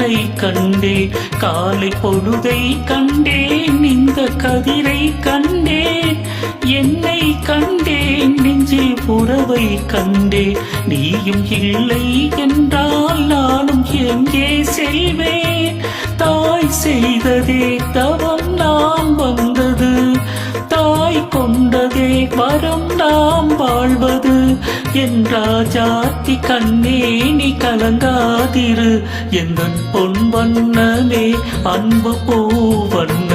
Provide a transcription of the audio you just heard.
கனவை கண்டேன், காலை பொழுதை கண்டேன், இந்த கதிரை கண்டேன், என்னை கண்டேன், நெஞ்சில் உறவை கண்டேன். நீயும் இல்லை என்றால் நானும் எங்கே செல்வேன்? தாய் செய்ததே தவம் நாம் வந்தது, தாய் கொண்டதே வரம் நாம் வாழ்வது. என் ராஜாத்தி கண்ணே நீ கலங்காதிரு, எந்தன் பொன் வண்ணமே அன்பு பூ வண்ண